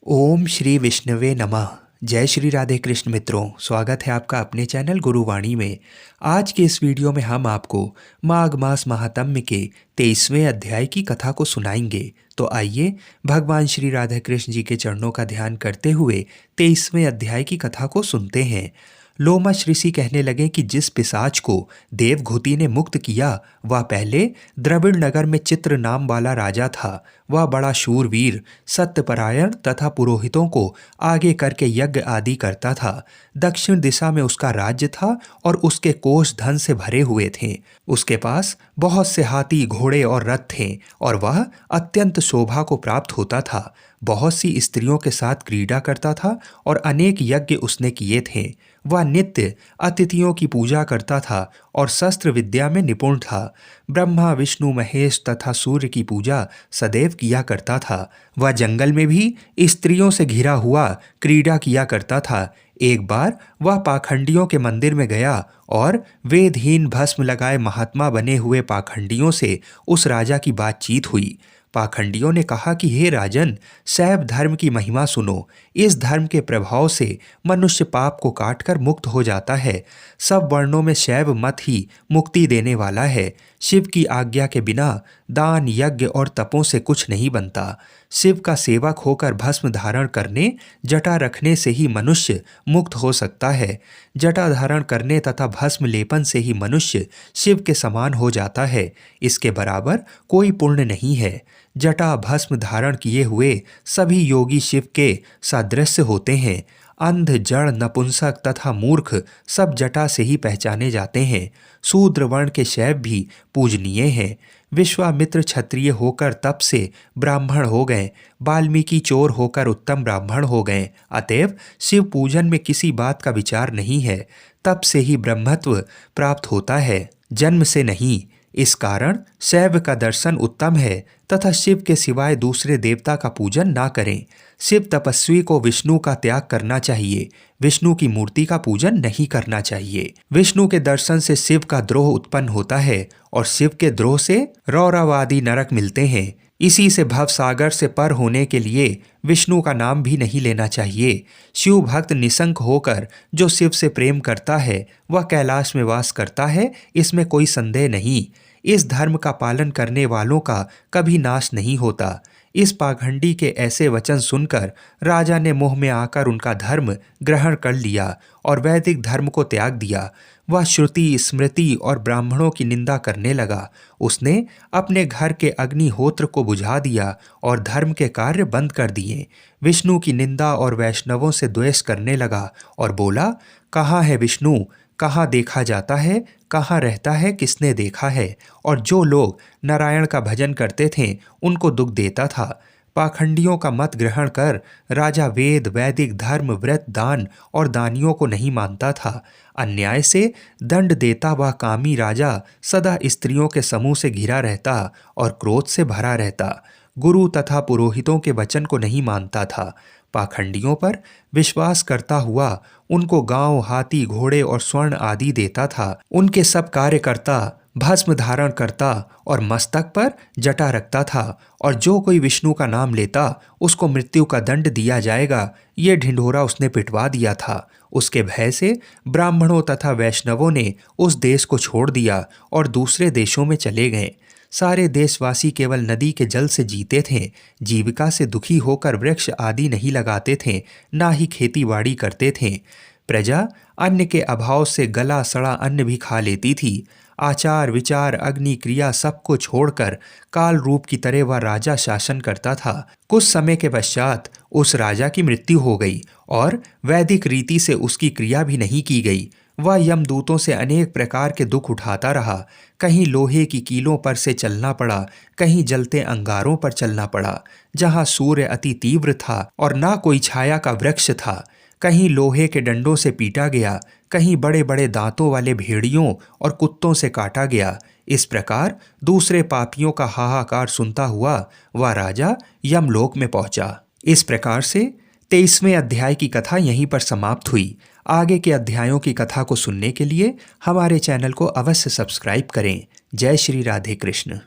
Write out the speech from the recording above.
ओम श्री विष्णुवे नमः। जय श्री राधे कृष्ण मित्रों, स्वागत है आपका अपने चैनल गुरुवाणी में। आज के इस वीडियो में हम आपको माघ मास महात्म्य के 23वें अध्याय की कथा को सुनाएंगे। तो आइए भगवान श्री राधा कृष्ण जी के चरणों का ध्यान करते हुए 23वें अध्याय की कथा को सुनते हैं। लोमश ऋषि कहने लगे कि जिस पिशाच को देवघूति ने मुक्त किया वह पहले द्रविड़ नगर में चित्र नाम वाला राजा था। वह बड़ा शूरवीर, सत्यपरायण तथा पुरोहितों को आगे करके यज्ञ आदि करता था। दक्षिण दिशा में उसका राज्य था और उसके कोष धन से भरे हुए थे। उसके पास बहुत से हाथी, घोड़े और रथ थे और वह अत्यंत शोभा को प्राप्त होता था। बहुत सी स्त्रियों के साथ क्रीड़ा करता था और अनेक यज्ञ उसने किए थे। वह नित्य अतिथियों की पूजा करता था और शस्त्र विद्या में निपुण था। ब्रह्मा, विष्णु, महेश तथा सूर्य की पूजा सदैव किया करता था। वह जंगल में भी स्त्रियों से घिरा हुआ क्रीड़ा किया करता था। एक बार वह पाखंडियों के मंदिर में गया और वेदहीन भस्म लगाए महात्मा बने हुए पाखंडियों से उस राजा की बातचीत हुई। पाखंडियों ने कहा कि हे राजन, शैव धर्म की महिमा सुनो। इस धर्म के प्रभाव से मनुष्य पाप को काटकर मुक्त हो जाता है। सब वर्णों में शैव मत ही मुक्ति देने वाला है। शिव की आज्ञा के बिना दान, यज्ञ और तपों से कुछ नहीं बनता। शिव का सेवक होकर भस्म धारण करने, जटा रखने से ही मनुष्य मुक्त हो सकता है। जटा धारण करने तथा भस्म लेपन से ही मनुष्य शिव के समान हो जाता है। इसके बराबर कोई पुण्य नहीं है। जटा भस्म धारण किए हुए सभी योगी शिव के सादृश्य होते हैं। अंध, जड़, नपुंसक तथा मूर्ख सब जटा से ही पहचाने जाते हैं। शूद्र वर्ण के शैव भी पूजनीय हैं। विश्वामित्र क्षत्रिय होकर तप से ब्राह्मण हो गए। वाल्मीकि चोर होकर उत्तम ब्राह्मण हो गए। अतएव शिव पूजन में किसी बात का विचार नहीं है। तप से ही ब्रह्मत्व प्राप्त होता है, जन्म से नहीं। इस कारण शैव का दर्शन उत्तम है तथा शिव के सिवाय दूसरे देवता का पूजन ना करें। शिव तपस्वी को विष्णु का त्याग करना चाहिए, विष्णु की मूर्ति का पूजन नहीं करना चाहिए। विष्णु के दर्शन से शिव का द्रोह उत्पन्न होता है और शिव के द्रोह से रौरवादी नरक मिलते हैं। इसी से भव सागर से पर होने के लिए विष्णु का नाम भी नहीं लेना चाहिए। शिव भक्त निशंक होकर जो शिव से प्रेम करता है वह कैलाश में वास करता है, इसमें कोई संदेह नहीं। इस धर्म का पालन करने वालों का कभी नाश नहीं होता। इस पाखंडी के ऐसे वचन सुनकर राजा ने मोह में आकर उनका धर्म ग्रहण कर लिया और वैदिक धर्म को त्याग दिया। वह श्रुति, स्मृति और ब्राह्मणों की निंदा करने लगा। उसने अपने घर के अग्निहोत्र को बुझा दिया और धर्म के कार्य बंद कर दिए। विष्णु की निंदा और वैष्णवों से द्वेष करने लगा और बोला, कहाँ है विष्णु? कहाँ देखा जाता है? कहाँ रहता है? किसने देखा है? और जो लोग नारायण का भजन करते थे उनको दुख देता था। पाखंडियों का मत ग्रहण कर राजा वेद, वैदिक धर्म, व्रत, दान और दानियों को नहीं मानता था। अन्याय से दंड देता वह कामी राजा सदा स्त्रियों के समूह से घिरा रहता और क्रोध से भरा रहता। गुरु तथा पुरोहितों के वचन को नहीं मानता था। पाखंडियों पर विश्वास करता हुआ उनको गांव, हाथी, घोड़े और स्वर्ण आदि देता था। उनके सब कार्य करता, भस्म धारण करता और मस्तक पर जटा रखता था। और जो कोई विष्णु का नाम लेता उसको मृत्यु का दंड दिया जाएगा, ये ढिंढोरा उसने पिटवा दिया था। उसके भय से ब्राह्मणों तथा वैष्णवों ने उस देश को छोड़ दिया और दूसरे देशों में चले गए। सारे देशवासी केवल नदी के जल से जीते थे। जीविका से दुखी होकर वृक्ष आदि नहीं लगाते थे, ना ही खेती बाड़ी करते थे। प्रजा अन्न के अभाव से गला सड़ा अन्न भी खा लेती थी। आचार, विचार, अग्नि, क्रिया सबको छोड़कर काल रूप की तरह वह राजा शासन करता था। कुछ समय के पश्चात उस राजा की मृत्यु हो गई और वैदिक रीति से उसकी क्रिया भी नहीं की गई। वह यमदूतों से अनेक प्रकार के दुख उठाता रहा। कहीं लोहे की कीलों पर से चलना पड़ा, कहीं जलते अंगारों पर चलना पड़ा जहाँ सूर्य अति तीव्र था और ना कोई छाया का वृक्ष था। कहीं लोहे के डंडों से पीटा गया, कहीं बड़े बड़े दांतों वाले भेड़ियों और कुत्तों से काटा गया। इस प्रकार दूसरे पापियों का हाहाकार सुनता हुआ वह राजा यमलोक में पहुंचा। इस प्रकार से 23वें अध्याय की कथा यहीं पर समाप्त हुई। आगे के अध्यायों की कथा को सुनने के लिए हमारे चैनल को अवश्य सब्सक्राइब करें। जय श्री राधे कृष्ण।